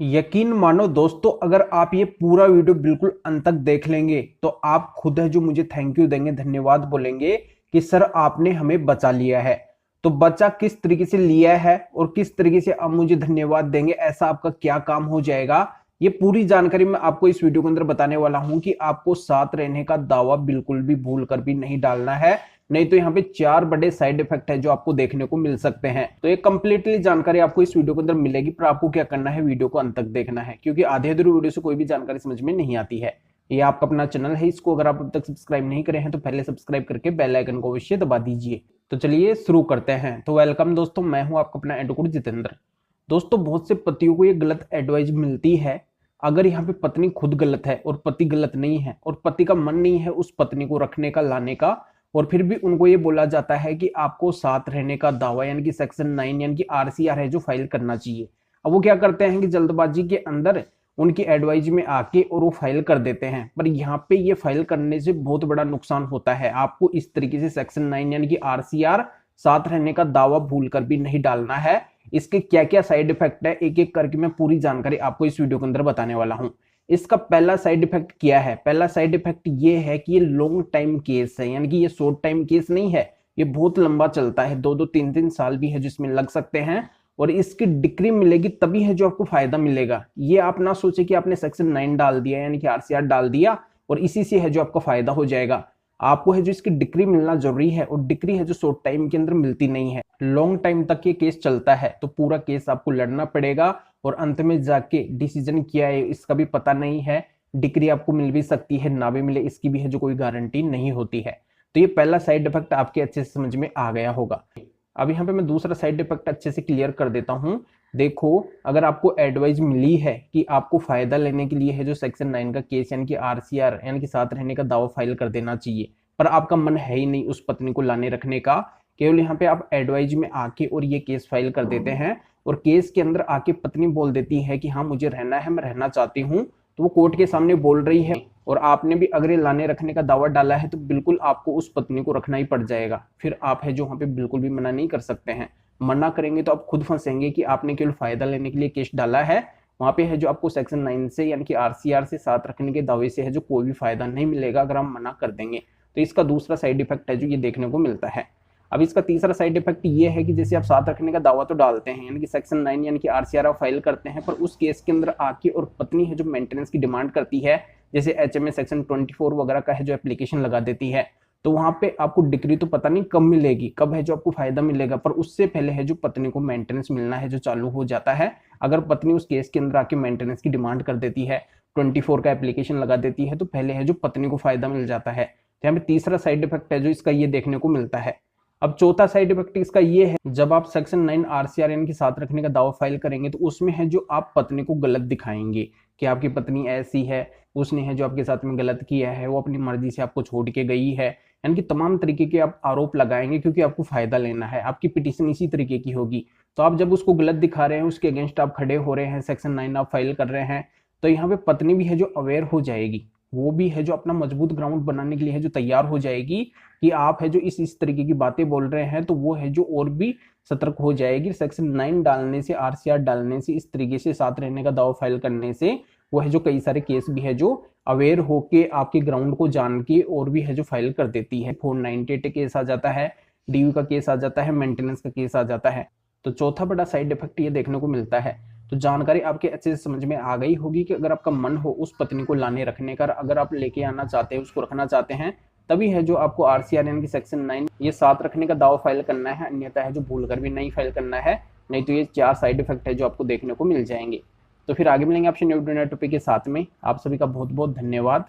यकीन मानो दोस्तों, अगर आप ये पूरा वीडियो बिल्कुल अंत तक देख लेंगे तो आप खुद है जो मुझे थैंक यू देंगे, धन्यवाद बोलेंगे कि सर आपने हमें बचा लिया है। तो बचा किस तरीके से लिया है और किस तरीके से आप मुझे धन्यवाद देंगे, ऐसा आपका क्या काम हो जाएगा, ये पूरी जानकारी मैं आपको इस वीडियो के अंदर बताने वाला हूं कि आपको साथ रहने का दावा बिल्कुल भी भूल कर भी नहीं डालना है। नहीं तो यहाँ पे 4 बड़े साइड इफेक्ट है जो आपको देखने को मिल सकते हैं। तो ये कंप्लीटली जानकारी आपको इस वीडियो के अंदर मिलेगी, पर आपको क्या करना है, वीडियो को अंत तक देखना है, क्योंकि आधे अधूरे वीडियो से कोई भी जानकारी समझ में नहीं आती है। ये आपका अपना चैनल है, इसको अगर आप अब तक सब्सक्राइब नहीं करे हैं तो पहले सब्सक्राइब करके बेल आइकन को अवश्य दबा दीजिए। तो चलिए शुरू करते हैं। तो वेलकम दोस्तों, मैं हूं आपका अपना एडवोकेट जितेंद्र। दोस्तों, बहुत से पतियों को ये गलत एडवाइस मिलती है। अगर यहाँ पे पत्नी खुद गलत है और पति गलत नहीं है और पति का मन नहीं है उस पत्नी को रखने का, लाने का, और फिर भी उनको ये बोला जाता है कि आपको साथ रहने का दावा यानी कि सेक्शन 9 यानी कि आरसीआर है जो फाइल करना चाहिए। अब वो क्या करते हैं कि जल्दबाजी के अंदर उनकी एडवाइज में आके और वो फाइल कर देते हैं। पर यहाँ पे ये फाइल करने से बहुत बड़ा नुकसान होता है। आपको इस तरीके से सेक्शन 9 यानी कि आरसीआर साथ रहने का दावा भूल कर भी नहीं डालना है। इसके क्या क्या साइड इफेक्ट है, एक एक करके मैं पूरी जानकारी आपको इस वीडियो के अंदर बताने वाला हूं। इसका पहला साइड इफेक्ट क्या है? पहला साइड इफेक्ट ये है कि ये लॉन्ग टाइम केस है, यानी कि ये शॉर्ट टाइम केस नहीं है, ये बहुत लंबा चलता है। 2-2 3-3 साल भी है जिसमें लग सकते हैं, और इसकी डिग्री मिलेगी तभी है जो आपको फायदा मिलेगा। ये आप ना सोचे कि आपने सेक्शन 9 डाल दिया यानी कि आरसीआर डाल दिया और इसी से है जो आपका फायदा हो जाएगा। आपको है जो इसकी डिग्री मिलना जरूरी है, और डिग्री है जो शॉर्ट टाइम के अंदर मिलती नहीं है। लॉन्ग टाइम तक ये केस चलता है तो पूरा केस आपको लड़ना पड़ेगा, और अंत में जाके डिसीजन क्या है इसका भी पता नहीं है। डिग्री आपको मिल भी सकती है, ना भी मिले, इसकी भी है जो कोई गारंटी नहीं होती है। तो ये पहला साइड इफेक्ट आपके अच्छे से समझ में आ गया होगा। अब यहाँ पे मैं दूसरा साइड इफेक्ट अच्छे से क्लियर कर देता हूँ। देखो, अगर आपको एडवाइस मिली है कि आपको फायदा लेने के लिए है जो सेक्शन 9 का केस यानी कि आरसीआर यानी कि साथ रहने का दावा फाइल कर देना चाहिए, पर आपका मन है ही नहीं उस पत्नी को लाने रखने का, केवल यहाँ पे आप एडवाइज में आके और ये केस फाइल कर देते हैं, और केस के अंदर आके पत्नी बोल देती है कि हाँ मुझे रहना है, मैं रहना चाहती हूँ, तो वो कोर्ट के सामने बोल रही है, और आपने भी अगर ये लाने रखने का दावा डाला है तो बिल्कुल आपको उस पत्नी को रखना ही पड़ जाएगा। फिर आप है जो वहाँ पे बिल्कुल भी मना नहीं कर सकते हैं। मना करेंगे तो आप खुद फंसेंगे कि आपने केवल फायदा लेने के लिए केस डाला है। वहाँ पे है जो आपको सेक्शन 9 से यानी कि आरसीआर से साथ रखने के दावे से है जो कोई भी फायदा नहीं मिलेगा अगर आप मना कर देंगे। तो इसका दूसरा साइड इफेक्ट है जो ये देखने को मिलता है। अब इसका तीसरा साइड इफेक्ट ये है कि जैसे आप साथ रखने का दावा तो डालते हैं यानी कि सेक्शन 9 यानी कि आरसीआर आप फाइल करते हैं, पर उस केस के अंदर आके और पत्नी है जो मेंटेनेंस की डिमांड करती है, जैसे एचएमए सेक्शन 24 वगैरह का है जो एप्लीकेशन लगा देती है, तो वहां पे आपको डिग्री तो पता नहीं कब मिलेगी, कब है जो आपको फायदा मिलेगा, पर उससे पहले है जो पत्नी को मेंटेनेंस मिलना है जो चालू हो जाता है। अगर पत्नी उस केस के अंदर आके मेंटेनेंस की डिमांड कर देती है, 24 का एप्लीकेशन लगा देती है, तो पहले है जो पत्नी को फायदा मिल जाता है। तो यहाँ पे तीसरा साइड इफेक्ट है जो इसका ये देखने को मिलता है। अब चौथा साइड इफेक्ट इसका ये है, जब आप सेक्शन 9 आरसीआर यानी कि साथ रखने का दावा फाइल करेंगे तो उसमें है जो आप पत्नी को गलत दिखाएंगे कि आपकी पत्नी ऐसी है, उसने है जो आपके साथ में गलत किया है, वो अपनी मर्जी से आपको छोड़ के गई है, यानी कि तमाम तरीके के आप आरोप लगाएंगे क्योंकि आपको फायदा लेना है। आपकी पिटीशन इसी तरीके की होगी। तो आप जब उसको गलत दिखा रहे हैं, उसके अगेंस्ट आप खड़े हो रहे हैं, सेक्शन 9 आप फाइल कर रहे हैं, तो यहाँ पे पत्नी भी है जो अवेयर हो जाएगी, वो भी है जो अपना मजबूत ग्राउंड बनाने के लिए है जो तैयार हो जाएगी कि आप है जो इस तरीके की बातें बोल रहे हैं, तो वो है जो और भी सतर्क हो जाएगी। सेक्शन 9 डालने से, आरसीआर डालने से, इस तरीके से साथ रहने का दावा फाइल करने से वो है जो कई सारे केस भी है जो अवेयर होके आपके ग्राउंड को जान के और भी है जो फाइल कर देती है। 498 केस आ जाता है, डीयू का केस आ जाता है, मेंटेनेंस का केस आ जाता है। तो चौथा बड़ा साइड इफेक्ट ये देखने को मिलता है। तो जानकारी आपके अच्छे से समझ में आ गई होगी कि अगर आपका मन हो उस पत्नी को लाने रखने का, अगर आप लेके आना चाहते हैं, उसको रखना चाहते हैं, तभी है जो आपको आरसीआर यानी कि सेक्शन 9 ये साथ रखने का दावा फाइल करना है, अन्यथा है जो भूल कर भी नहीं फाइल करना है। नहीं तो ये 4 साइड इफेक्ट है जो आपको देखने को मिल जाएंगे। तो फिर आगे मिलेंगे आपसे न्यू टॉपिक के साथ में। आप सभी का बहुत बहुत धन्यवाद।